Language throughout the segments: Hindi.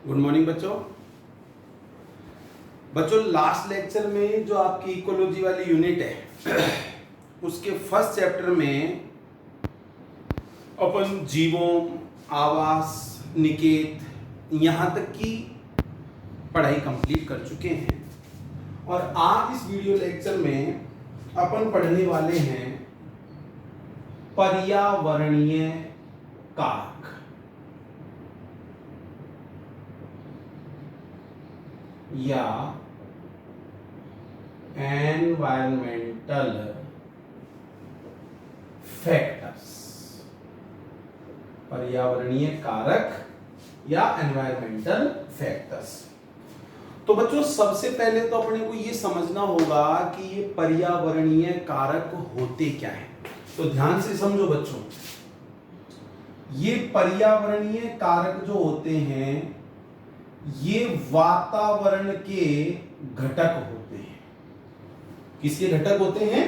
गुड मॉर्निंग बच्चों लास्ट लेक्चर में जो आपकी इकोलॉजी वाली यूनिट है उसके फर्स्ट चैप्टर में अपन जीवों, आवास, निकेत यहाँ तक की पढ़ाई कंप्लीट कर चुके हैं। और आज इस वीडियो लेक्चर में अपन पढ़ने वाले हैं पर्यावरणीय कारक या एनवायरमेंटल फैक्टर्स। पर्यावरणीय कारक या एनवायरमेंटल फैक्टर्स। तो बच्चों सबसे पहले तो अपने को ये समझना होगा कि ये पर्यावरणीय कारक होते क्या हैं। तो ध्यान से समझो बच्चों, ये पर्यावरणीय कारक जो होते हैं ये वातावरण के घटक होते हैं। किसके घटक होते हैं?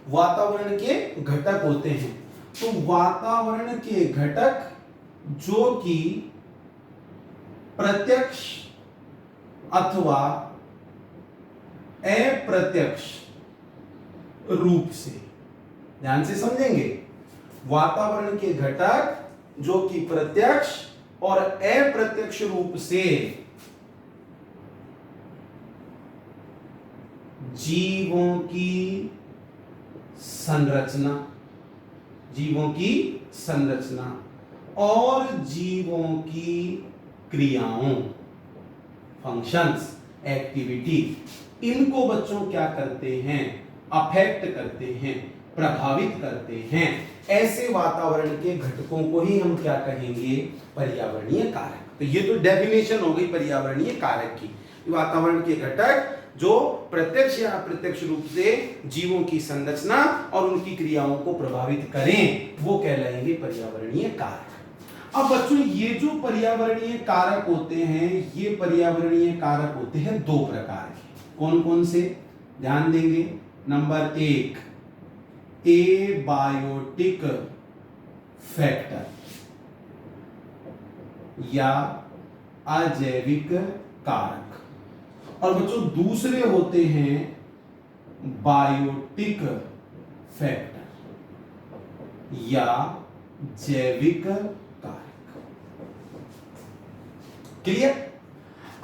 वातावरण के घटक होते हैं। तो वातावरण के घटक जो कि प्रत्यक्ष अथवा अप्रत्यक्ष रूप से, ध्यान से समझेंगे, वातावरण के घटक जो कि प्रत्यक्ष और अप्रत्यक्ष रूप से जीवों की संरचना और जीवों की क्रियाओं, फंक्शंस, एक्टिविटी, इनको बच्चों क्या करते हैं? अफेक्ट करते हैं, प्रभावित करते हैं। ऐसे वातावरण के घटकों को ही हम क्या कहेंगे? पर्यावरणीय कारक। तो ये तो डेफिनेशन हो गई पर्यावरणीय कारक की। वातावरण के घटक जो प्रत्यक्ष या अप्रत्यक्ष रूप से जीवों की संरचना और उनकी क्रियाओं को प्रभावित करें, वो कहलाएंगे पर्यावरणीय कारक। अब बच्चों ये जो पर्यावरणीय कारक होते हैं, ये पर्यावरणीय कारक होते हैं दो प्रकार के। कौन कौन से? ध्यान देंगे। नंबर एक, एबायोटिक फैक्टर या अजैविक कारक, और बच्चों दूसरे होते हैं बायोटिक फैक्टर या जैविक कारक। क्लियर?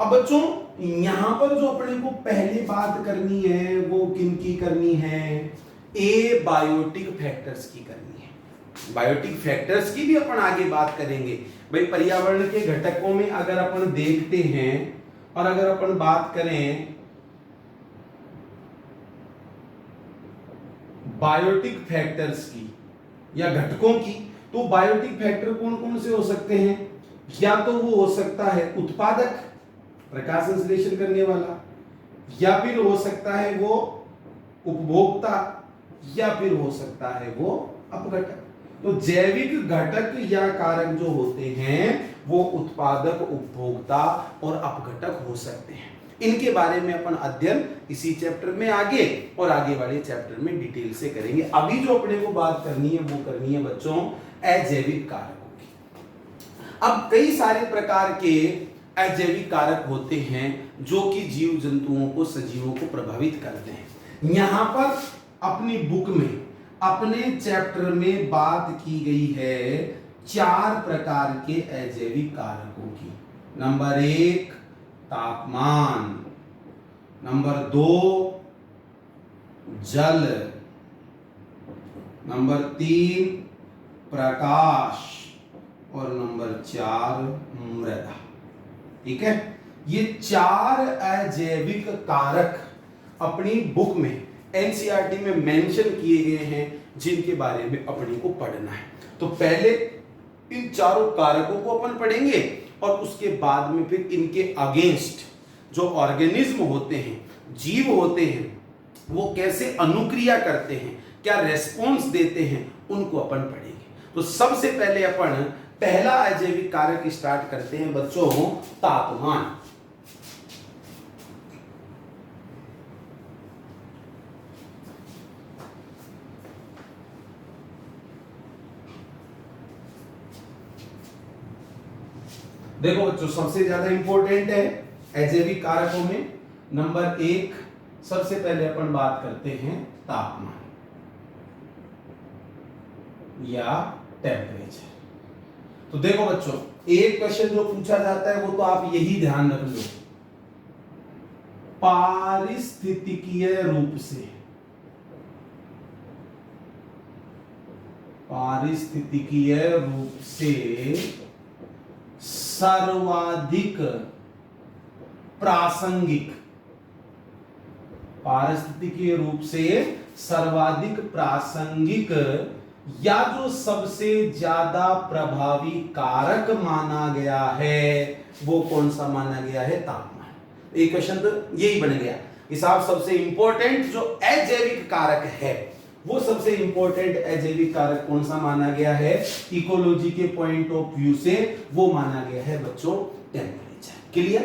अब बच्चों यहां पर जो अपने को पहले बात करनी है वो किनकी करनी है? ए बायोटिक फैक्टर्स की करनी है। बायोटिक फैक्टर्स की भी अपन आगे बात करेंगे। भाई पर्यावरण के घटकों में अगर अपन देखते हैं और अगर अपन बात करें बायोटिक फैक्टर्स की या घटकों की, तो बायोटिक फैक्टर कौन कौन से हो सकते हैं? या तो वो हो सकता है उत्पादक, प्रकाश संश्लेषण करने वाला, या फिर हो सकता है वो उपभोक्ता, या फिर हो सकता है वो अपघटक। तो जैविक घटक या कारक जो होते हैं वो उत्पादक, उपभोक्ता और अपघटक हो सकते हैं। इनके बारे में अपन अध्ययन इसी चैप्टर में आगे और आगे वाले चैप्टर में डिटेल से करेंगे। अभी जो अपने को बात करनी है वो करनी है बच्चों अजैविक कारकों की। अब कई सारे प्रकार के अजैविक कारक होते हैं जो कि जीव जंतुओं को, सजीवों को प्रभावित करते हैं। यहां पर अपनी बुक में, अपने चैप्टर में बात की गई है 4 प्रकार के अजैविक कारकों की। नंबर 1 तापमान, नंबर 2 जल, नंबर 3 प्रकाश और नंबर 4 मृदा। ठीक है, ये 4 अजैविक कारक अपनी बुक में एनसीईआरटी में मेंशन किए गए हैं जिनके बारे में अपने को पढ़ना है। तो पहले इन चारों कारकों को अपन पढ़ेंगे और उसके बाद में फिर इनके अगेंस्ट जो ऑर्गेनिज्म होते हैं, जीव होते हैं, वो कैसे अनुक्रिया करते हैं, क्या रेस्पॉन्स देते हैं, उनको अपन पढ़ेंगे। तो सबसे पहले अपन पहला अजैविक कारक स्टार्ट करते हैं बच्चों, तापमान। देखो बच्चों, सबसे ज्यादा इंपॉर्टेंट है अजैविक कारकों में नंबर 1, सबसे पहले अपन बात करते हैं तापमान या टेम्परेचर। तो देखो बच्चों, एक क्वेश्चन जो पूछा जाता है वो तो आप यही ध्यान रख लो, पारिस्थितिकीय रूप से, पारिस्थितिकीय रूप से सर्वाधिक प्रासंगिक, पारिस्थितिकीय रूप से सर्वाधिक प्रासंगिक या जो सबसे ज्यादा प्रभावी कारक माना गया है वो कौन सा माना गया है? तापमान। एक क्वेश्चन तो यही बन गया कि साहब सबसे इंपॉर्टेंट जो अजैविक कारक है, वो सबसे इंपॉर्टेंट अजैविक कारक कौन सा माना गया है इकोलॉजी के पॉइंट ऑफ व्यू से? वो माना गया है बच्चों टेम्परेचर। क्लियर?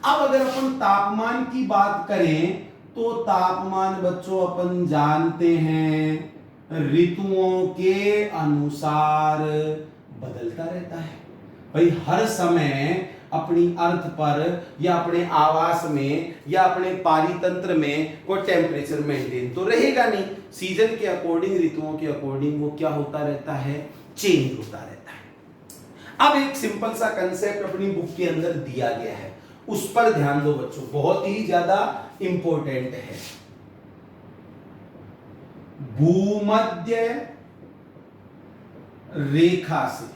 अब अगर अपन तापमान की बात करें तो तापमान बच्चों अपन जानते हैं ऋतुओं के अनुसार बदलता रहता है। भाई हर समय अपनी अर्थ पर या अपने आवास में या अपने पारितंत्र में कोई टेम्परेचर मेंटेन तो रहेगा नहीं। सीजन के अकॉर्डिंग, ऋतुओं के अकॉर्डिंग वो क्या होता रहता है? चेंज होता रहता है। अब एक सिंपल सा कंसेप्ट अपनी बुक के अंदर दिया गया है, उस पर ध्यान दो बच्चों, बहुत ही ज्यादा इंपॉर्टेंट है। भूमध्य रेखा से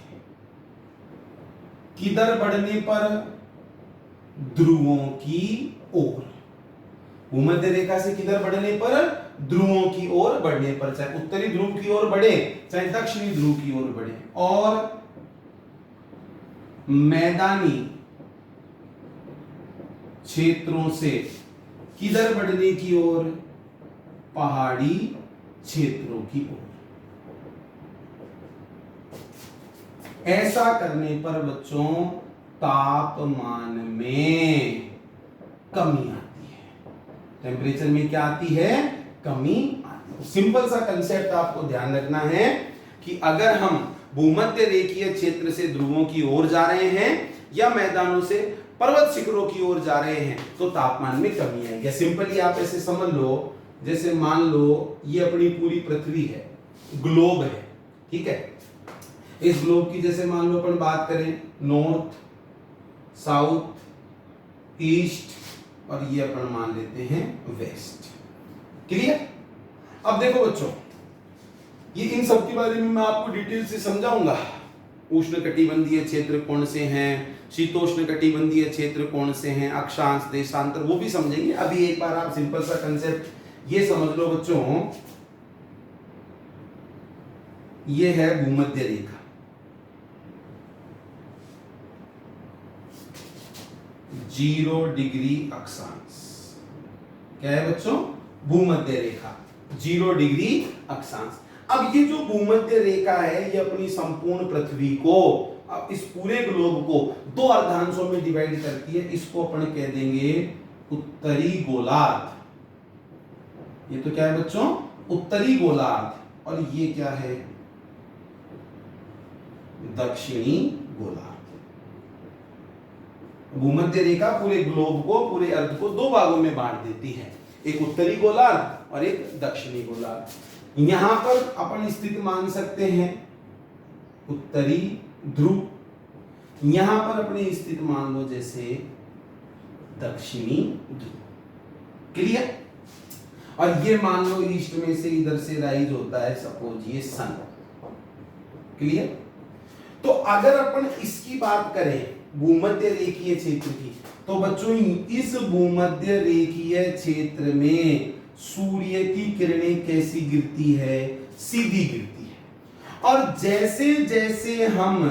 किधर बढ़ने पर? ध्रुवों की ओर। भूमध्य रेखा से किधर बढ़ने पर? ध्रुवों की ओर बढ़ने पर, चाहे उत्तरी ध्रुव की ओर बढ़े चाहे दक्षिणी ध्रुव की ओर बढ़े। और मैदानी क्षेत्रों से किधर बढ़ने की ओर? पहाड़ी क्षेत्रों की ओर। ऐसा करने पर बच्चों तापमान में कमी आती है। टेम्परेचर में क्या आती है? कमी आती है। सिंपल सा कंसेप्ट आपको ध्यान रखना है कि अगर हम भूमध्य रेखीय क्षेत्र से ध्रुवों की ओर जा रहे हैं या मैदानों से पर्वत शिखरों की ओर जा रहे हैं तो तापमान में कमी आएगी। सिंपली आप ऐसे समझ लो, जैसे मान लो ये अपनी पूरी पृथ्वी है, ग्लोब है, ठीक है। इस ग्लोब की जैसे मान लो अपन बात करें नॉर्थ, साउथ, ईस्ट और ये अपन मान लेते हैं वेस्ट। क्लियर? अब देखो बच्चों, ये इन सब के बारे में मैं आपको डिटेल से समझाऊंगा। उष्णकटिबंधीय क्षेत्र कौन से हैं, शीतोष्ण कटिबंधीय क्षेत्र कौन से हैं, अक्षांश, देशांतर, वो भी समझेंगे। अभी एक बार आप सिंपल सा कंसेप्ट ये समझ लो बच्चों, ये है भूमध्य रेखा, 0 डिग्री अक्षांश। क्या है बच्चों? भूमध्य रेखा 0 डिग्री अक्षांश। अब ये जो भूमध्य रेखा है ये अपनी संपूर्ण पृथ्वी को, अब इस पूरे ग्लोब को 2 अर्धांशों में डिवाइड करती है। इसको अपन कह देंगे उत्तरी गोलार्ध। ये तो क्या है बच्चों? उत्तरी गोलार्ध। और ये क्या है? दक्षिणी गोलार्ध। भूमध्य रेखा पूरे ग्लोब को, पूरे अर्थ को 2 भागों में बांट देती है, एक उत्तरी गोलार्ध और एक दक्षिणी गोलार्ध। यहां पर अपन स्थित मान सकते हैं उत्तरी ध्रुव, यहां पर अपने स्थित मान लो जैसे दक्षिणी ध्रुव। क्लियर? और ये मान लो ईस्ट में से इधर से राइज होता है सपोज ये सन। क्लियर? तो अगर अपन इसकी बात करें भूमध्य रेखीय क्षेत्र की, तो बच्चों इस भूमध्य रेखीय क्षेत्र में सूर्य की किरणें कैसी गिरती है? सीधी गिरती है। और जैसे जैसे हम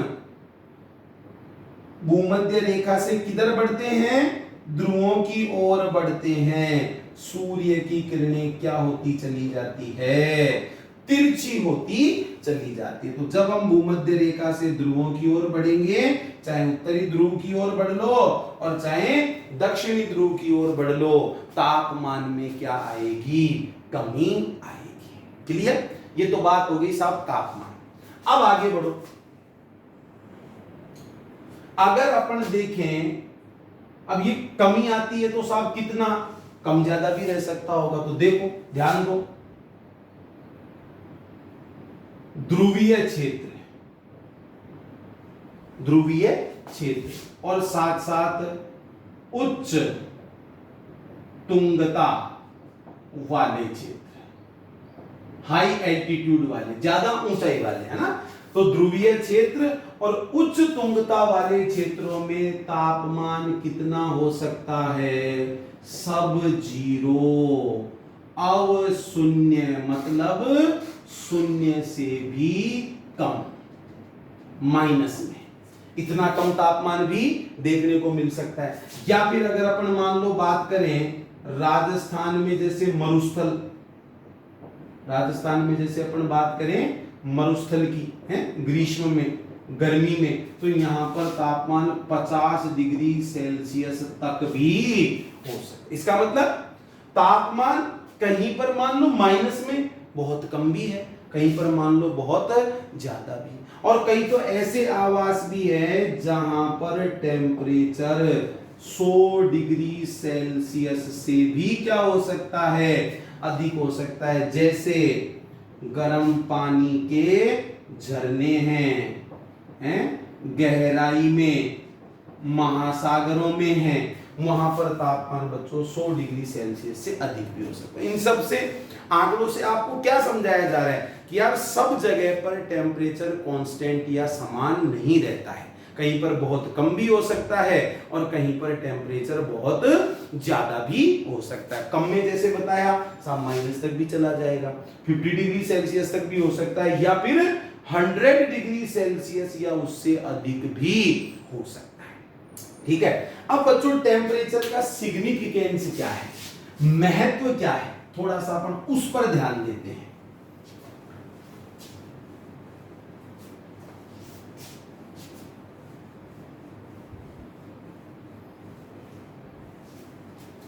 भूमध्य रेखा से किधर बढ़ते हैं? ध्रुवों की ओर बढ़ते हैं, सूर्य की किरणें क्या होती चली जाती है? तिरछी होती चली जाती है। तो जब हम भूमध्य रेखा से ध्रुवों की ओर बढ़ेंगे, चाहे उत्तरी ध्रुव की ओर बढ़ लो और चाहे दक्षिणी ध्रुव की ओर बढ़ लो, तापमान में क्या आएगी? कमी आएगी। क्लियर? ये तो बात हो गई साहब तापमान। अब आगे बढ़ो। अगर अपन देखें, अब ये कमी आती है तो साहब कितना कम ज्यादा भी रह सकता होगा। तो देखो, ध्यान दो, ध्रुवीय क्षेत्र, ध्रुवीय क्षेत्र और साथ साथ उच्च तुंगता वाले क्षेत्र, हाई एल्टीट्यूड वाले, ज्यादा ऊंचाई वाले, है ना। तो ध्रुवीय क्षेत्र और उच्च तुंगता वाले क्षेत्रों में तापमान कितना हो सकता है? सब जीरो, अवशून्य, मतलब शून्य से भी कम, माइनस में, इतना कम तापमान भी देखने को मिल सकता है। या फिर अगर अपन मान लो बात करें राजस्थान में, जैसे मरुस्थल, राजस्थान में जैसे अपन बात करें मरुस्थल की, है, ग्रीष्म में, गर्मी में, तो यहां पर तापमान 50 डिग्री सेल्सियस तक भी हो सकता है। इसका मतलब तापमान कहीं पर मान लो माइनस में बहुत कम भी है, कहीं पर मान लो बहुत ज्यादा भी, और कई तो ऐसे आवास भी है जहां पर टेम्परेचर 100 डिग्री सेल्सियस से भी क्या हो सकता है? अधिक हो सकता है। जैसे गर्म पानी के झरने हैं, गहराई में, महासागरों में हैं, वहां पर तापमान बच्चों 100 डिग्री सेल्सियस से अधिक भी हो सकता है। इन सब से आंकड़ों से आपको क्या समझाया जा रहा है कि यार सब जगह पर टेम्परेचर कांस्टेंट या समान नहीं रहता है, कहीं पर बहुत कम भी हो सकता है और कहीं पर टेम्परेचर बहुत ज्यादा भी हो सकता है। कम में जैसे बताया साहब माइनस तक भी चला जाएगा, 50 डिग्री सेल्सियस तक भी हो सकता है, या फिर 100 डिग्री सेल्सियस या उससे अधिक भी हो सकता है। ठीक है। अब बच्चों टेम्परेचर का सिग्निफिकेंस क्या है, महत्व क्या है, थोड़ा सा अपन उस पर ध्यान देते हैं।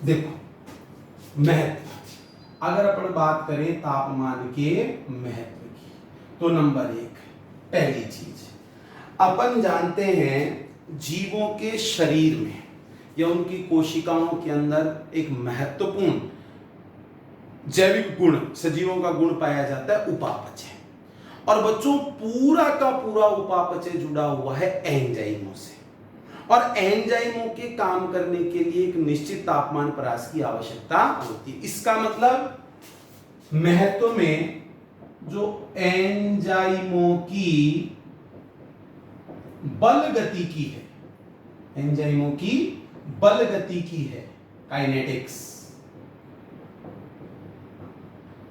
देखो महत्व, अगर अपन बात करें तापमान के महत्व की, तो नंबर 1 पहली चीज अपन जानते हैं जीवों के शरीर में या उनकी कोशिकाओं के अंदर एक महत्वपूर्ण जैविक गुण, सजीवों का गुण पाया जाता है, उपापचय। और बच्चों पूरा का पूरा उपापचय जुड़ा हुआ है एंजाइमों से, और एंजाइमों के काम करने के लिए एक निश्चित तापमान परास की आवश्यकता होती है। इसका मतलब महत्व में जो एंजाइमों की बल गति की है, एंजाइमों की बल गति की है, काइनेटिक्स,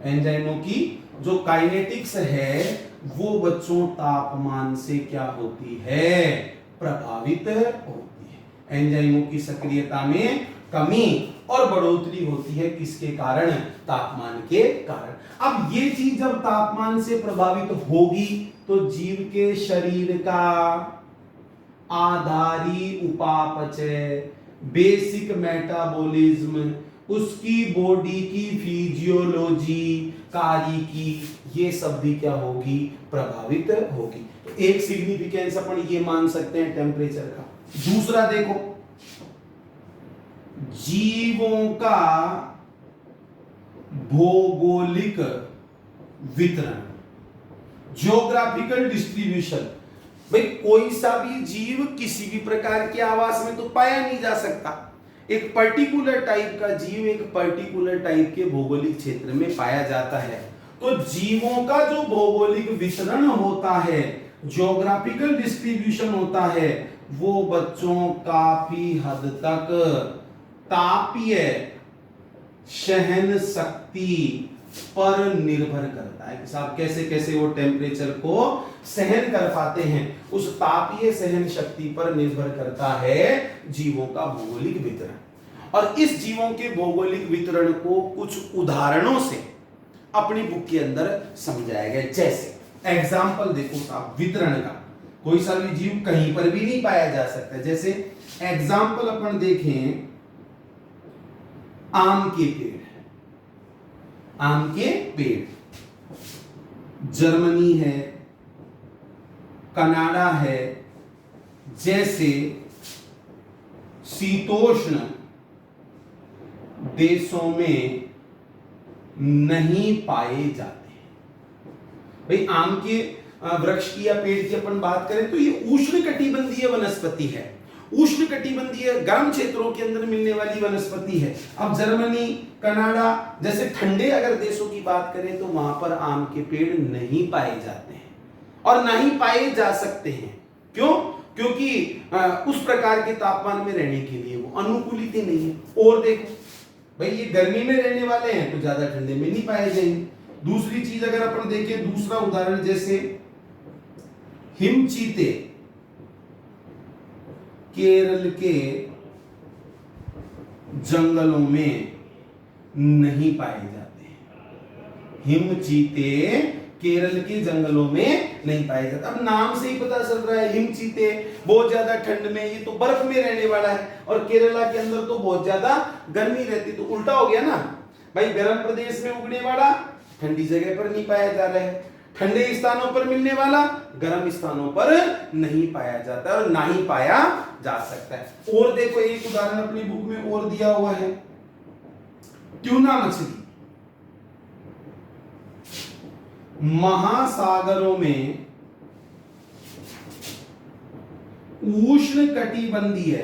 एंजाइमों की जो काइनेटिक्स है वो बच्चों तापमान से क्या होती है? प्रभावित होती है। एंजाइमों की सक्रियता में कमी और बढ़ोतरी होती है, किसके कारण? तापमान के कारण। अब ये चीज जब तापमान से प्रभावित होगी तो जीव के शरीर का आधारी उपापचय, बेसिक मेटाबॉलिज्म, उसकी बॉडी की फिजियोलॉजी, कार्य की, ये सब भी क्या होगी? प्रभावित होगी। तो एक सिग्निफिकेंस अपन ये मान सकते हैं टेम्परेचर का। दूसरा देखो, जीवों का भौगोलिक वितरण, ज्योग्राफिकल डिस्ट्रीब्यूशन। भाई कोई सा भी जीव किसी भी प्रकार के आवास में तो पाया नहीं जा सकता। एक पर्टिकुलर टाइप का जीव एक पर्टिकुलर टाइप के भौगोलिक क्षेत्र में पाया जाता है। तो जीवों का जो भौगोलिक वितरण होता है, ज्योग्राफिकल डिस्ट्रीब्यूशन होता है, वो बच्चों काफी हद तक तापीय सहन शक्ति पर निर्भर करता है कि साहब कैसे कैसे वो टेम्परेचर को सहन कर पाते हैं। उस तापीय सहन शक्ति पर निर्भर करता है जीवों का भौगोलिक वितरण। और इस जीवों के भौगोलिक वितरण को कुछ उदाहरणों से अपनी बुक के अंदर समझाया गया। जैसे एग्जाम्पल देखो साहब, वितरण का कोई सा भी जीव कहीं पर भी नहीं पाया जा सकता। जैसे एग्जाम्पल अपन देखें, आम के पेड़, आम के पेड़ जर्मनी है, कनाडा है, जैसे शीतोष्ण देशों में नहीं पाए जाते। भाई आम के वृक्ष की या पेड़ की अपन बात करें तो ये उष्णकटिबंधीय वनस्पति है, उष्णकटिबंधीय गर्म क्षेत्रों के अंदर मिलने वाली वनस्पति है। अब जर्मनी, कनाडा जैसे ठंडे अगर देशों की बात करें तो वहां पर आम के पेड़ नहीं पाए जाते हैं और ना ही पाए जा सकते हैं। क्यों? क्योंकि उस प्रकार के तापमान में रहने के लिए वो अनुकूलित ही नहीं है। और देखो भाई ये गर्मी में रहने वाले हैं तो ज्यादा ठंडे में नहीं पाए जाएंगे। दूसरी चीज अगर अपन देखें, दूसरा उदाहरण जैसे हिमचीते केरल के जंगलों में नहीं पाए जाते। हिमचीते केरल के जंगलों में नहीं पाए जाते। अब नाम से ही पता चल रहा है हिमचीते बहुत ज्यादा ठंड में, ये तो बर्फ में रहने वाला है, और केरला के अंदर तो बहुत ज्यादा गर्मी रहती, तो उल्टा हो गया ना भाई। गर्म प्रदेश में उगने वाला ठंडी जगह पर नहीं पाया जा रहा है, ठंडे स्थानों पर मिलने वाला गर्म स्थानों पर नहीं पाया जाता और ना ही पाया जा सकता है। और देखो एक उदाहरण अपनी बुक में और दिया हुआ है, ट्यूना मछली महासागरों में उष्णकटिबंधीय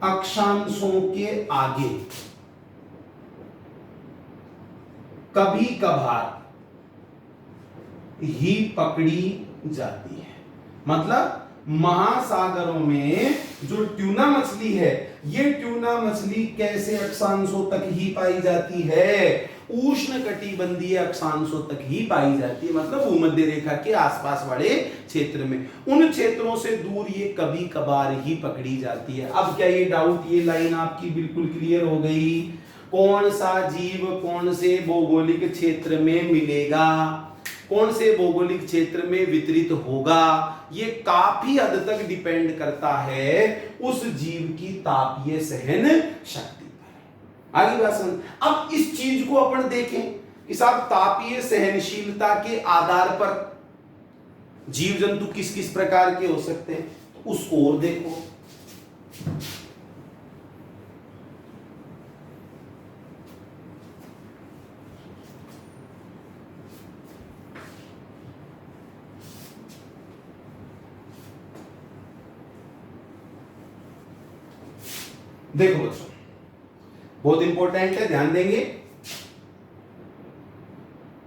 अक्षांशों के आगे कभी कभार ही पकड़ी जाती है। मतलब महासागरों में जो ट्यूना मछली है, ये ट्यूना मछली कैसे अक्षांशों तक ही पाई जाती है? उष्णकटिबंधीय अक्षांशों तक ही पाई जाती है, मतलब भूमध्य रेखा के आसपास वाले क्षेत्र में। उन क्षेत्रों से दूर ये कभी कभार ही पकड़ी जाती है। अब क्या ये डाउट, ये लाइन आपकी बिल्कुल क्लियर हो गई? कौन सा जीव कौन से भौगोलिक क्षेत्र में मिलेगा, कौन से भौगोलिक क्षेत्र में वितरित होगा, ये काफी हद तक डिपेंड करता है उस जीव की तापीय सहन शक्ति पर। आगे बात समझ। अब इस चीज को अपन देखें कि साहब तापीय सहनशीलता के आधार पर जीव जंतु किस किस प्रकार के हो सकते हैं, तो उसको और देखो। देखो बच्चों बहुत इंपॉर्टेंट है, ध्यान देंगे।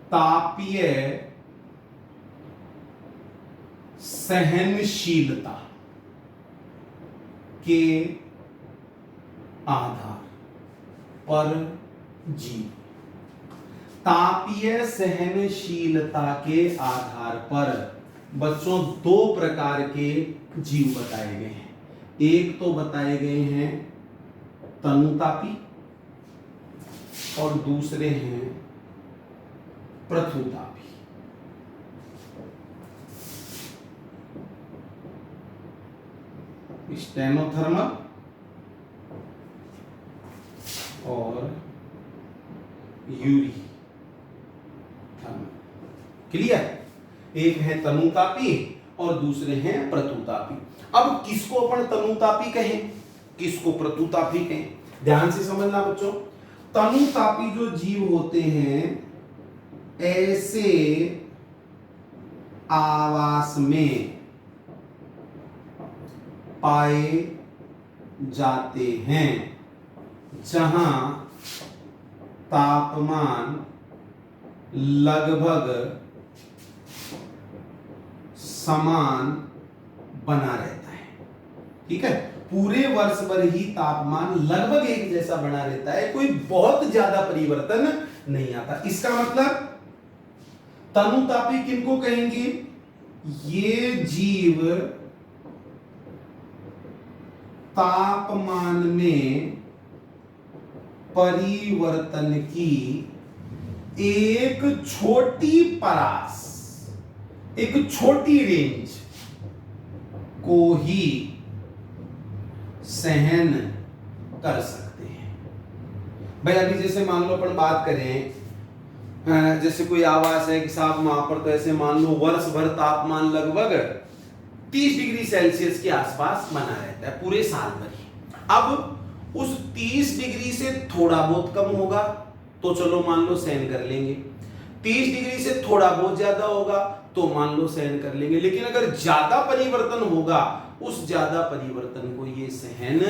तापीय सहनशीलता के आधार पर जीव, तापीय सहनशीलता के आधार पर बच्चों दो प्रकार के जीव बताए गए हैं। एक तो बताए गए हैं तनुतापी और दूसरे हैं पृथुतापी। स्टेनोथर्मल और यूरी थर्मल। क्लियर? एक है तनुतापी और दूसरे हैं पृथुतापी। अब किसको अपन तनुतापी कहें, किसको पृथुतापी कहें, ध्यान से समझना बच्चों। तनुतापी जो जीव होते हैं ऐसे आवास में पाए जाते हैं जहां तापमान लगभग समान बना रहता है। ठीक है, पूरे वर्ष भर ही तापमान लगभग एक जैसा बना रहता है, कोई बहुत ज्यादा परिवर्तन नहीं आता। इसका मतलब तनुतापी किनको कहेंगे? ये जीव तापमान में परिवर्तन की एक छोटी परास, एक छोटी रेंज को ही सहन कर सकते हैं। भाई अभी जैसे मान लो अपन बात करें जैसे कोई आवास है कि साहब वहां पर तो ऐसे मान लो वर्ष भर तापमान लगभग 30 डिग्री सेल्सियस के आसपास बना रहता है पूरे साल भर ही। अब उस 30 डिग्री से थोड़ा बहुत कम होगा तो चलो मान लो सहन कर लेंगे, 30 डिग्री से थोड़ा बहुत ज्यादा होगा तो मान लो सहन कर लेंगे, लेकिन अगर ज्यादा परिवर्तन होगा उस ज्यादा परिवर्तन को ये सहन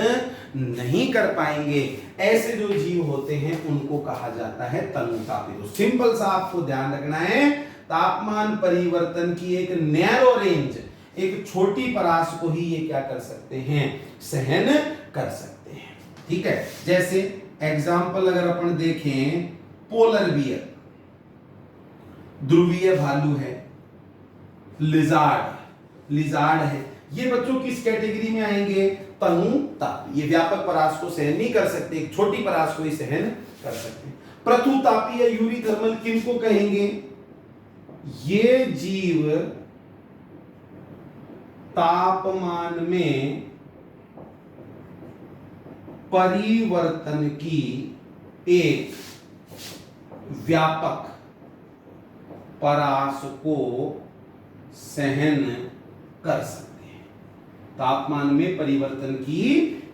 नहीं कर पाएंगे। ऐसे जो जीव होते हैं उनको कहा जाता है तनुतापी। तो सिंपल सा आपको ध्यान रखना है, तापमान परिवर्तन की एक नैरो रेंज, एक छोटी परास को ही ये क्या कर सकते हैं, सहन कर सकते हैं। ठीक है, जैसे एग्जाम्पल अगर अपन देखें, पोलर बियर, ध्रुवीय भालू है, लिजार्ड है, ये बच्चों किस कैटेगरी में आएंगे, तनुतापी। ये व्यापक परास को सहन नहीं कर सकते, एक छोटी परास को ही सहन कर सकते हैं। पृथुतापी या यूरीथर्मल किनको कहेंगे, ये जीव तापमान में परिवर्तन की एक व्यापक परास को सहन कर सकते हैं। तापमान में परिवर्तन की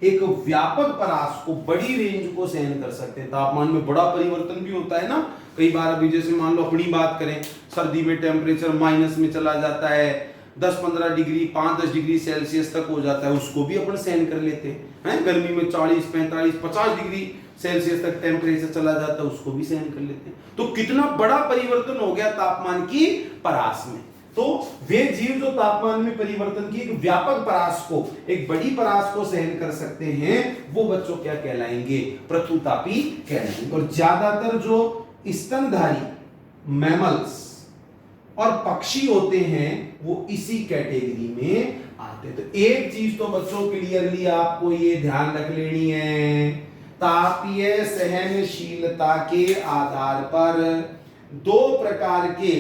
एक व्यापक परास को, बड़ी रेंज को सहन कर सकते हैं। तापमान में बड़ा परिवर्तन भी होता है ना, कई बार अभी जैसे मान लो अपनी बात करें, सर्दी में टेम्परेचर माइनस में चला जाता है, 10-15 डिग्री 5-10 डिग्री सेल्सियस तक हो जाता है, उसको भी अपन सहन कर लेते हैं। गर्मी में 40-45-50 डिग्री सेल्सियस तक टेम्परेचर चला जाता है, उसको भी सहन कर लेते हैं। तो कितना बड़ा परिवर्तन हो गया तापमान की परास में। तो वे जीव जो तापमान में परिवर्तन की एक व्यापक परास को, एक बड़ी परास को सहन कर सकते हैं, वो बच्चों क्या कहलाएंगे, पृथुतापी कहलाएंगे। और ज्यादातर जो स्तनधारी मैमल्स और पक्षी होते हैं वो इसी कैटेगरी में आते हैं। तो एक चीज तो बच्चों क्लियरली आपको ये ध्यान रख लेनी है, तापीय सहनशीलता के आधार पर दो प्रकार के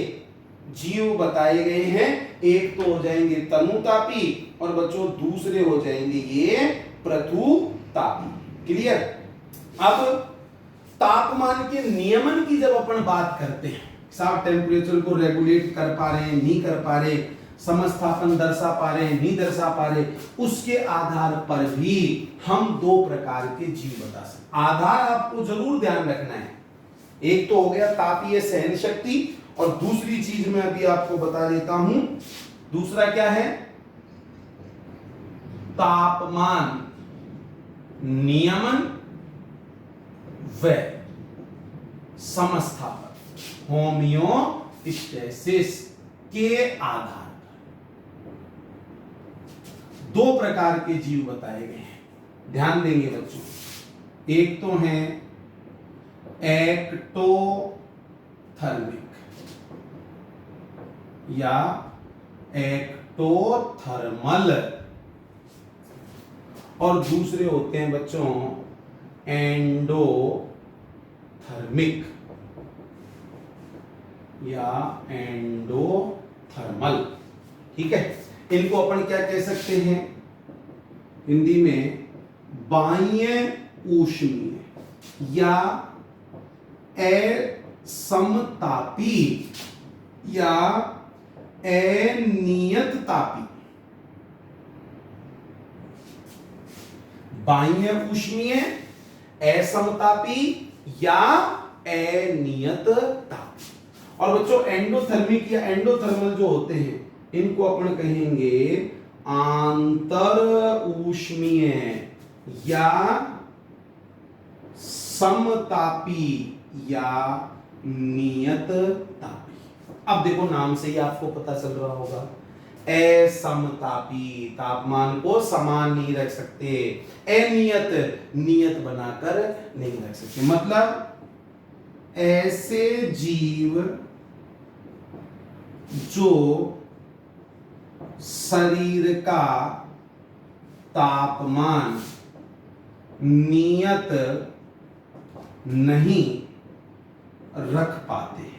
जीव बताए गए हैं। एक तो हो जाएंगे तनुतापी और बच्चों दूसरे हो जाएंगे ये पृथुतापी। क्लियर। अब तापमान के नियमन की जब अपन बात करते हैं, साफ टेम्परेचर को रेगुलेट कर पा रहे हैं, नहीं कर पा रहे, समस्थापन दर्शा पा रहे हैं, नहीं दर्शा पा रहे, उसके आधार पर भी हम दो प्रकार के जीव बता सकते। आधार आपको जरूर ध्यान रखना है, एक तो हो गया तापीय सहन शक्ति और दूसरी चीज मैं अभी आपको बता देता हूं, दूसरा क्या है, तापमान नियमन व समस्थापन, होमियोस्टेसिस के आधार पर दो प्रकार के जीव बताए गए हैं। ध्यान देंगे बच्चों, एक तो है एक्टोथर्मिक या एक्टोथर्मल और दूसरे होते हैं बच्चों एंडोथर्मिक या एंडोथर्मल। ठीक है, इनको अपन क्या कह सकते हैं हिंदी में, बाह्य ऊष्मीय या असमतापी या अनियत तापी। बाह्य ऊष्मीय, असमतापी या अनियत तापी। और बच्चों एंडोथर्मिक या एंडोथर्मल जो होते हैं इनको अपन कहेंगे आंतर ऊष्मीय या समतापी या नियत तापी। अब देखो नाम से ही आपको पता चल रहा होगा, असमतापी तापमान को समान नहीं रख सकते, अनियत नियत बनाकर नहीं रख सकते। मतलब ऐसे जीव जो शरीर का तापमान नियत नहीं रख पाते,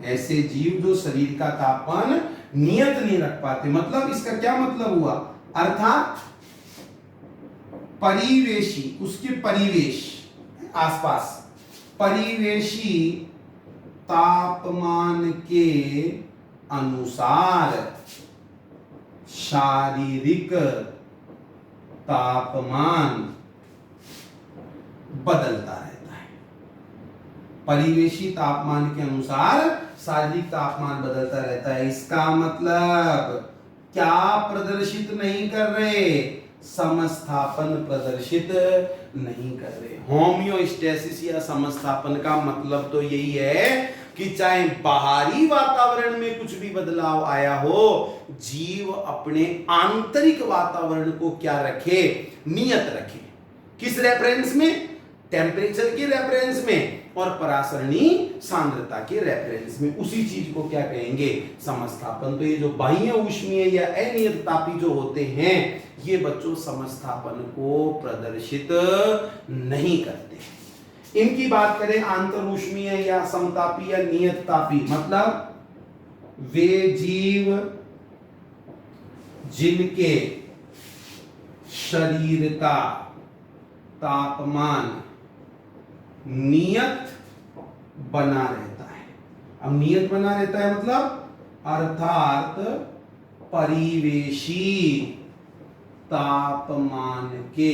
ऐसे जीव जो शरीर का तापमान नियत नहीं रख पाते, मतलब इसका क्या मतलब हुआ, अर्थात परिवेशी, उसके परिवेश आसपास परिवेशी तापमान के अनुसार शारीरिक तापमान बदलता रहता है। परिवेशी तापमान के अनुसार शारीरिक तापमान बदलता रहता है। इसका मतलब क्या प्रदर्शित नहीं कर रहे? समस्थापन प्रदर्शित नहीं कर रहे। होमियोस्टेसिस या समस्थापन का मतलब तो यही है कि चाहे बाहरी वातावरण में कुछ भी बदलाव आया हो, जीव अपने आंतरिक वातावरण को क्या रखे? नियत रखे। किस रेफरेंस में? टेम्परेचर के रेफरेंस में और परासरणी सांद्रता के रेफरेंस में। उसी चीज को क्या कहेंगे? समस्थापन। तो ये जो बाह्य ऊष्मीय या अनियत तापी जो होते हैं, ये बच्चों समस्थापन को प्रदर्शित नहीं करते। इनकी बात करें आंतर ऊष्मीय या समतापी या नियत तापी, मतलब वे जीव जिनके शरीर का तापमान नियत बना रहता है। अब नियत बना रहता है मतलब अर्थात परिवेशी तापमान के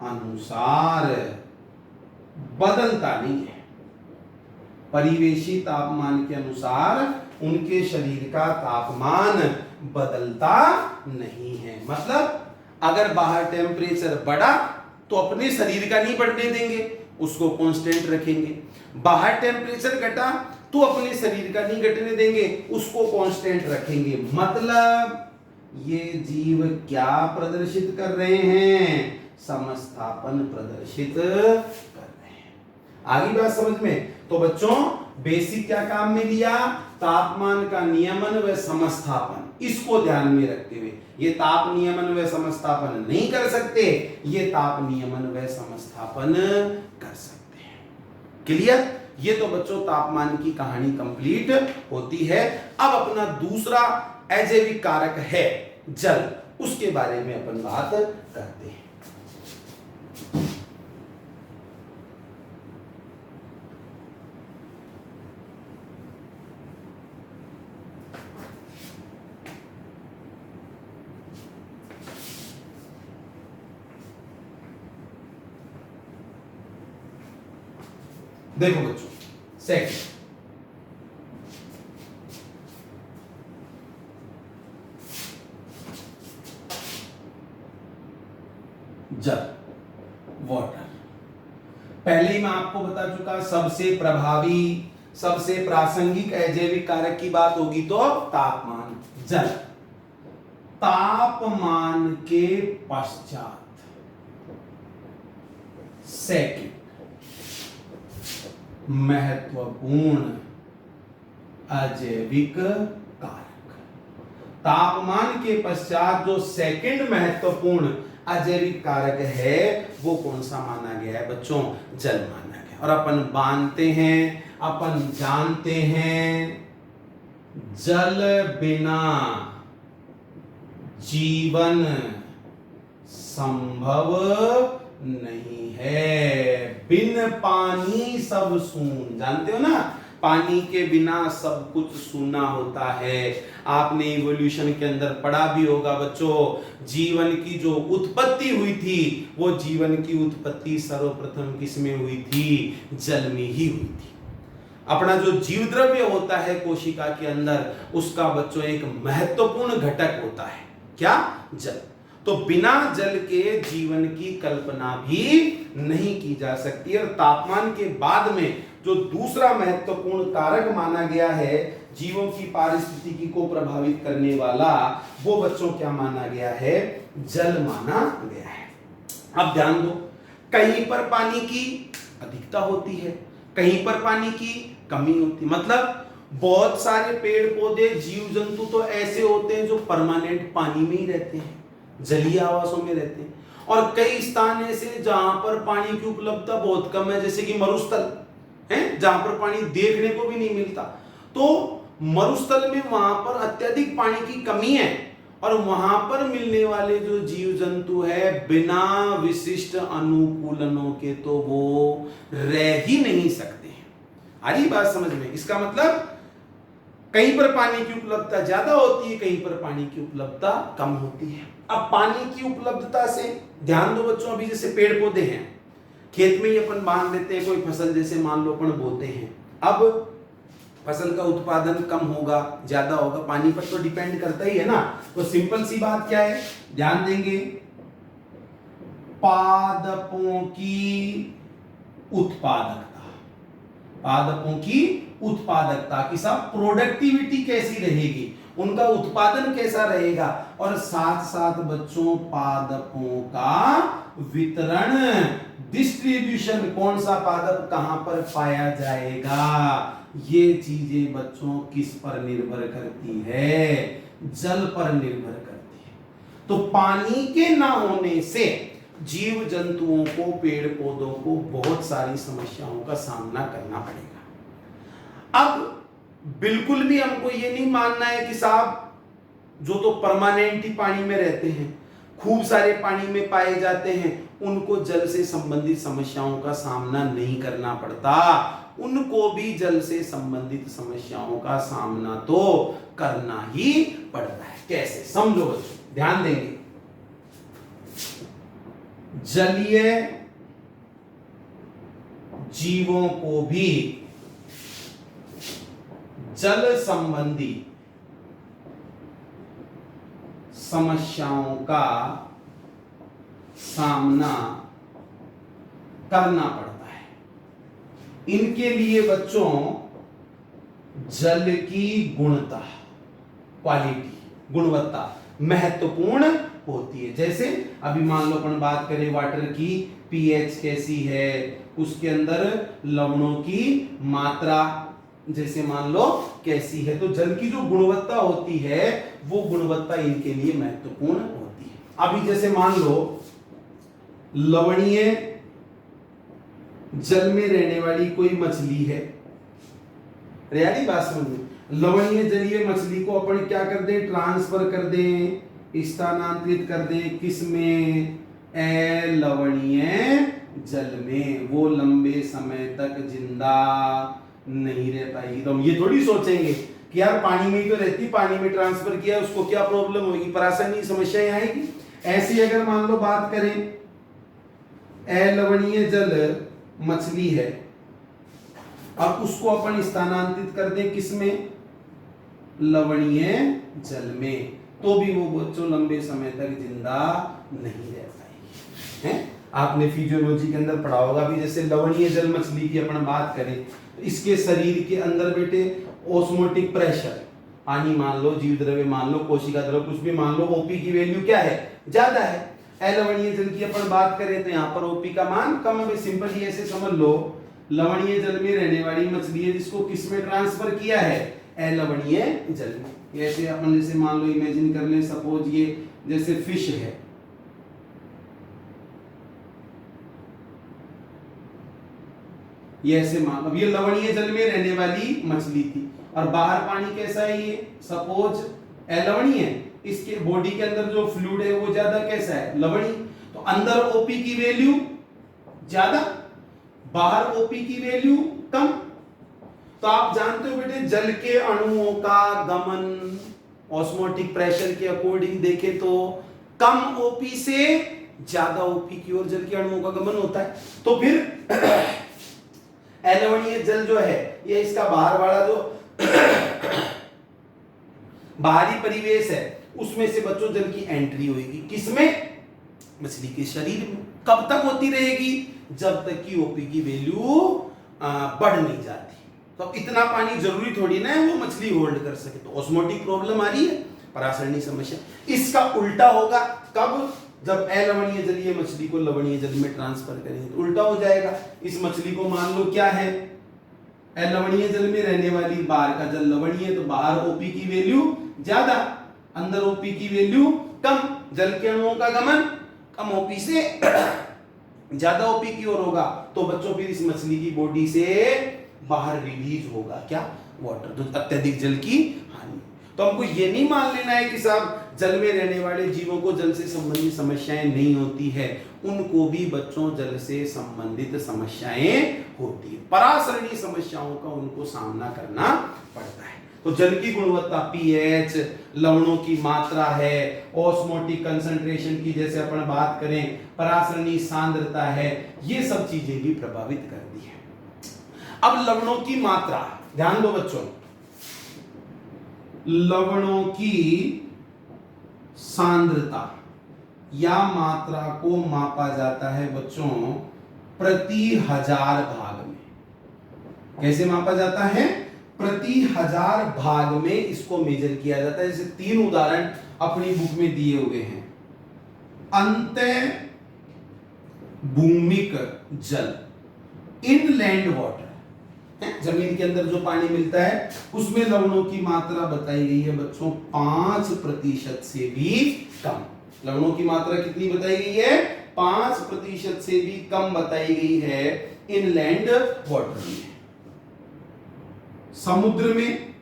अनुसार बदलता नहीं है। परिवेशी तापमान के अनुसार उनके शरीर का तापमान बदलता नहीं है। मतलब अगर बाहर टेम्परेचर बढ़ा तो अपने शरीर का नहीं बढ़ने देंगे, उसको कांस्टेंट रखेंगे। बाहर टेम्परेचर घटा तो अपने शरीर का नहीं घटने देंगे, उसको कांस्टेंट रखेंगे। मतलब ये जीव क्या प्रदर्शित कर रहे हैं? समस्थापन प्रदर्शित कर रहे हैं। आगे बात समझ में? तो बच्चों बेसिक क्या काम में लिया? तापमान का नियमन व समस्थापन। इसको ध्यान में रखते हुए ये ताप नियमन व समस्थापन नहीं कर सकते, ये ताप नियमन व समस्थापन कर सकते हैं। क्लियर? ये तो बच्चों तापमान की कहानी कंप्लीट होती है। अब अपना दूसरा अजैविक कारक है जल, उसके बारे में अपन बात करते हैं। देखो बच्चों, सेकंड जल, वाटर। पहले ही मैं आपको बता चुका, सबसे प्रभावी सबसे प्रासंगिक अजैविक कारक की बात होगी तो तापमान, जल। तापमान के पश्चात सेकंड महत्वपूर्ण अजैविक कारक। तापमान के पश्चात जो सेकंड महत्वपूर्ण अजैविक कारक है वो कौन सा माना गया है बच्चों? जल माना गया। और अपन मानते हैं, अपन जानते हैं, जल बिना जीवन संभव नहीं है। बिन पानी सब सून। जानते हो ना, पानी के बिना सब कुछ सूना होता है। आपने इवोल्यूशन के अंदर पढ़ा भी होगा बच्चों, जीवन की जो उत्पत्ति हुई थी, वो जीवन की उत्पत्ति सर्वप्रथम किसमें हुई थी? जल में ही हुई थी। अपना जो जीव द्रव्य होता है कोशिका के अंदर, उसका बच्चों एक महत्वपूर्ण घटक होता है, क्या? जल। तो बिना जल के जीवन की कल्पना भी नहीं की जा सकती। और तापमान के बाद में जो दूसरा महत्वपूर्ण कारक माना गया है जीवों की पारिस्थितिकी को प्रभावित करने वाला, वो बच्चों क्या माना गया है? जल माना गया है। अब ध्यान दो, कहीं पर पानी की अधिकता होती है, कहीं पर पानी की कमी होती है। मतलब बहुत सारे पेड़ पौधे जीव जंतु तो ऐसे होते हैं जो परमानेंट पानी में ही रहते हैं, जलीय आवासों में रहते हैं। और कई स्थान ऐसे जहां पर पानी की उपलब्धता बहुत कम है, जैसे कि मरुस्थल है जहां पर पानी देखने को भी नहीं मिलता। तो मरुस्थल में वहां पर अत्यधिक पानी की कमी है और वहां पर मिलने वाले जो जीव जंतु है बिना विशिष्ट अनुकूलनों के तो वो रह ही नहीं सकते हैं। आ रही बात समझ में? इसका मतलब कहीं पर पानी की उपलब्धता ज्यादा होती है, कहीं पर पानी की उपलब्धता कम होती है। अब पानी की उपलब्धता से ध्यान दो बच्चों, अभी जैसे पेड़ पौधे हैं, खेत में ही अपन बांध देते हैं कोई फसल, जैसे मान लो अपन बोते हैं, अब फसल का उत्पादन कम होगा ज्यादा होगा, पानी पर तो डिपेंड करता ही है ना। तो सिंपल सी बात क्या है, ध्यान देंगे, पादपों की उत्पादकता, पादपों की उत्पादकता की सब प्रोडक्टिविटी कैसी रहेगी, उनका उत्पादन कैसा रहेगा, और साथ साथ बच्चों पादपों का वितरण, डिस्ट्रीब्यूशन, कौन सा पादप कहां पर पाया जाएगा, ये चीजें बच्चों किस पर निर्भर करती है, जल पर निर्भर करती है। तो पानी के ना होने से जीव जंतुओं को, पेड़ पौधों को बहुत सारी समस्याओं का सामना करना पड़ेगा। अब बिल्कुल भी हमको ये नहीं मानना है कि साहब जो तो परमानेंट ही पानी में रहते हैं, खूब सारे पानी में पाए जाते हैं, उनको जल से संबंधित समस्याओं का सामना नहीं करना पड़ता, उनको भी जल से संबंधित समस्याओं का सामना तो करना ही पड़ता है। कैसे, समझो बच्चों, ध्यान देंगे। जलीय जीवों को भी जल संबंधी समस्याओं का सामना करना पड़ता है। इनके लिए बच्चों जल की गुणता, क्वालिटी, गुणवत्ता महत्वपूर्ण होती है। जैसे अभी मान लो अपन बात करें वाटर की, पीएच कैसी है, उसके अंदर लवणों की मात्रा जैसे मान लो कैसी है, तो जल की जो गुणवत्ता होती है वो गुणवत्ता इनके लिए महत्वपूर्ण होती है। अभी जैसे मान लो लवणीय जल में रहने वाली कोई मछली है, रेडी बात समझ में, लवणीय जलीय मछली को अपन क्या कर दें, ट्रांसफर कर दें, स्थानांतरित कर दें, किस में, अलवणीय जल में, वो लंबे समय तक जिंदा नहीं रह पाएगी। तो हम ये थोड़ी सोचेंगे कि यार पानी में ही तो रहती, पानी में ट्रांसफर किया उसको क्या प्रॉब्लम होगी, परासानी समस्याएं आएगी। ऐसी अगर मान लो बात करें, अलवणीय जल मछली है, अब उसको अपन स्थानांतरित कर दें किसमें, लवणीय जल में, तो भी वो बच्चों लंबे समय तक जिंदा नहीं रह पाएगी। हैं? आपने फिजियोलॉजी के अंदर पढ़ा होगा भी, जैसे लवणीय जल मछली की अपन बात करें तो इसके शरीर के अंदर बेटे ऑस्मोटिक प्रेशर, पानी मान लो, जीव द्रव्य मान लो, कोशिका द्रव्य कुछ भी मान लो, ओपी की वैल्यू क्या है, ज्यादा है। अलवणीय जल की अपन बात करें तो यहाँ पर ओपी का मान कम है। सिंपली ऐसे समझ लो, लवणीय जल में रहने वाली मछली है जिसको किस में ट्रांसफर किया है, अलवणीय जल में। ऐसे अपन जैसे मान लो इमेजिन कर ले, सपोज ये जैसे फिश है, ये ऐसे मान, अब ये लवणीय जल में रहने वाली मछली थी और बाहर पानी कैसा है, ये सपोज अलवणीय है, इसके बॉडी के अंदर जो फ्लूइड है वो ज्यादा कैसा है, लवणीय, तो अंदर ओपी की वैल्यू ज्यादा, बाहर ओपी की वैल्यू कम। तो आप जानते हो बेटे जल के अणुओं का गमन ऑस्मोटिक प्रेशर के अकॉर्डिंग देखे तो कम ओपी से ज्यादा ओपी की ओर जल के अणुओं का गमन होता है। तो फिर अलवणीय जल जो है ये इसका बाहर वाला जो बाहरी परिवेश है उसमें से बच्चों जल की एंट्री होगी, किसमें, मछली के शरीर में। कब तक होती रहेगी, जब तक कि ओपी की वैल्यू बढ़ नहीं जाती। तो इतना पानी जरूरी थोड़ी ना है वो मछली होल्ड कर सके, तो ऑस्मोटिक प्रॉब्लम आ रही है, परासरणी समस्या। इसका उल्टा होगा कब, जब अलवणीय जलीय मछली को लवणीय जल में ट्रांसफर करेंगे तो उल्टा हो जाएगा। इस मछली को मान लो क्या है, लवणीय जल में रहने वाली, बाहर का जल लवणीय, तो बाहर ओपी की वैल्यू ज्यादा, अंदर ओपी की वैल्यू कम, जल के अणुओं का गमन कम ओपी से ज्यादा ओपी की ओर होगा, तो बच्चों फिर इस मछली की बॉडी से बाहर रिलीज होगा क्या, वाटर, तो अत्यधिक जल की हानि। तो हमको ये नहीं मान लेना है कि साहब जल में रहने वाले जीवों को जल से संबंधित समस्याएं नहीं होती है, उनको भी बच्चों जल से संबंधित समस्याएं होती है, परासरणी समस्याओं का उनको सामना करना पड़ता है। तो जल की गुणवत्ता पीएच, लवणों की मात्रा है, ऑस्मोटिक कंसंट्रेशन की जैसे अपन बात करें, परासरणी सांद्रता है, ये सब चीजें भी प्रभावित करती है। अब लवणों की मात्रा, ध्यान दो बच्चों, लवणों की सांद्रता या मात्रा को मापा जाता है बच्चों प्रति 1000 भाग में। कैसे मापा जाता है? प्रति 1000 भाग में इसको मेजर किया जाता है। जैसे 3 उदाहरण अपनी बुक में दिए हुए हैं। अंतः भूमिक जल, इनलैंड वाटर, जमीन के अंदर जो पानी मिलता है उसमें लवणों की मात्रा बताई गई है बच्चों 5% से भी कम। लवणों की मात्रा कितनी बताई गई है? 5% से भी कम बताई गई है इनलैंड वाटर में। समुद्र में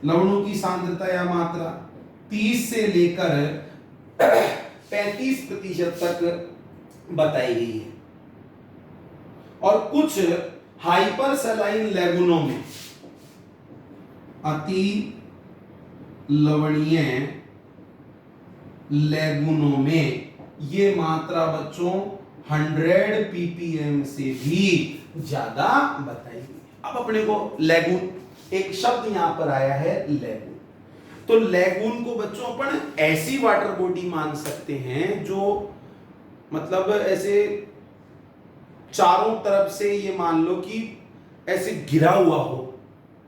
लवणों की सांद्रता या मात्रा 30 से लेकर 35% तक बताई गई है। और कुछ हाइपर सलाइन लैगूनों में, अति लवणीय लैगूनों में ये मात्रा बच्चों 100 ppm से भी ज्यादा बताई गई। अब अपने को लैगून, एक शब्द यहां पर आया है लैगून। तो लैगून को बच्चों अपन ऐसी वाटर बॉडी मान सकते हैं जो मतलब ऐसे चारों तरफ से ये मान लो कि ऐसे घिरा हुआ हो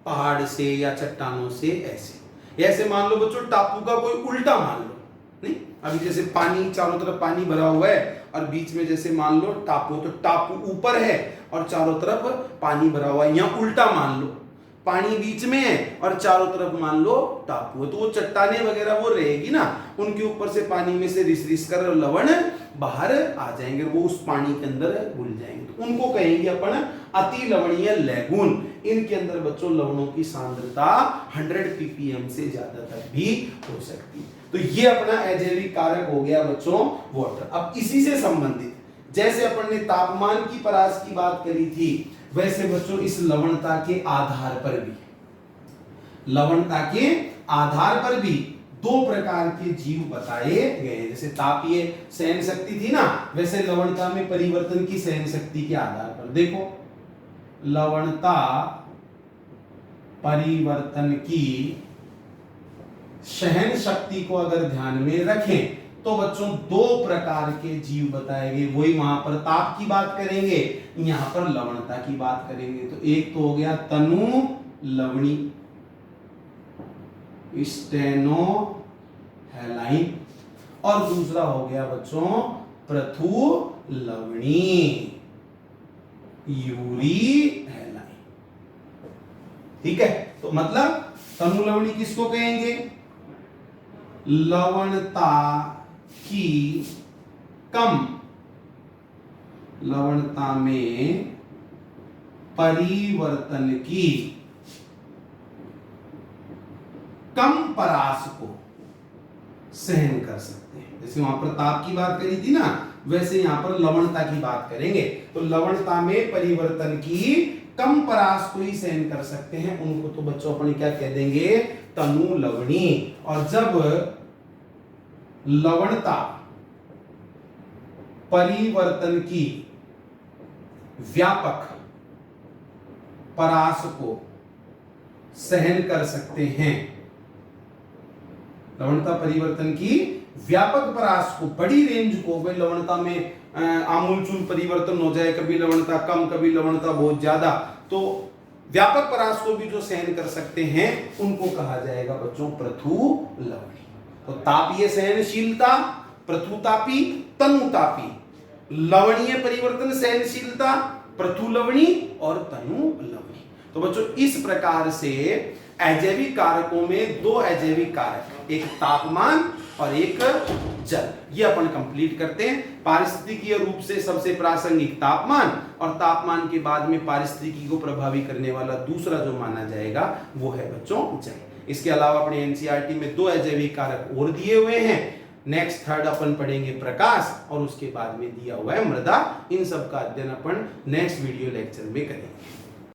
पहाड़ से या चट्टानों से, ऐसे मान लो बच्चों टापू का कोई उल्टा मान लो, नहीं अभी जैसे पानी चारों तरफ पानी भरा हुआ है और बीच में जैसे मान लो टापू, तो टापू ऊपर है और चारों तरफ पानी भरा हुआ है। यहाँ उल्टा मान लो, पानी बीच में है और चारों तरफ मान लो टापू है, तो वो चट्टाने वगैरह वो रहेगी ना, उनके ऊपर से पानी में से रिस रिस कर लवण बाहर आ जाएंगे, वो उस पानी के अंदर घुल जाएंगे, तो उनको कहेंगे अपन अति लवणीय लैगून। इनके अंदर बच्चों लवणों की सांद्रता 100 ppm से ज्यादा तक भी हो सकती है। तो ये अपना अजैविक कारक हो गया बच्चों वाटर। अब इसी से संबंधित जैसे अपन ने तापमान की परास की बात करी थी, वैसे बच्चों इस लवणता के आधार पर भी, लवणता के आधार पर भी 2 प्रकार के जीव बताए गए। जैसे तापीय सहन शक्ति थी ना, वैसे लवणता में परिवर्तन की सहन शक्ति के आधार पर देखो, लवणता परिवर्तन की सहन शक्ति को अगर ध्यान में रखें तो बच्चों 2 प्रकार के जीव बताए गए। वही वहां पर ताप की बात करेंगे, यहां पर लवणता की बात करेंगे। तो एक तो हो गया तनु लवणी, स्टेनो हेलाइन, और दूसरा हो गया बच्चों पृथु लवणी, यूरी हेलाइन। ठीक है, तो मतलब तनु लवणी किसको कहेंगे? लवणता की कम, लवणता में परिवर्तन की कम परास को सहन कर सकते हैं। जैसे वहां पर ताप की बात करी थी ना, वैसे यहां पर लवणता की बात करेंगे। तो लवणता में परिवर्तन की कम परास को ही सहन कर सकते हैं, उनको तो बच्चों अपने क्या कह देंगे? तनु लवणी। और जब लवणता परिवर्तन की व्यापक परास को सहन कर सकते हैं, लवणता परिवर्तन की व्यापक परास को, बड़ी रेंज को, भाई लवणता में आमूलचूल परिवर्तन हो जाए, कभी लवणता कम कभी लवणता बहुत ज्यादा, तो व्यापक परास को भी जो सहन कर सकते हैं उनको कहा जाएगा बच्चों पृथु लवणी। तो तापीय सहनशीलता, पृथुतापी, तनुतापी, लवणीय परिवर्तन सहनशीलता, पृथु लवणी और तनु लवणी। तो बच्चों इस प्रकार से अजैविक कारकों में 2 अजैविक कारक, एक तापमान और एक जल, ये अपन कंप्लीट करते हैं। पारिस्थितिकीय रूप से सबसे प्रासंगिक तापमान, और तापमान के बाद में पारिस्थितिकी को प्रभावित करने वाला दूसरा जो माना जाएगा वो है बच्चों जल। इसके अलावा अपने एनसीईआरटी में 2 अजैविक कारक और दिए हुए हैं। नेक्स्ट थर्ड अपन पढ़ेंगे प्रकाश और उसके बाद में दिया हुआ है मृदा। इन सब का अध्ययन अपन नेक्स्ट वीडियो लेक्चर में करेंगे।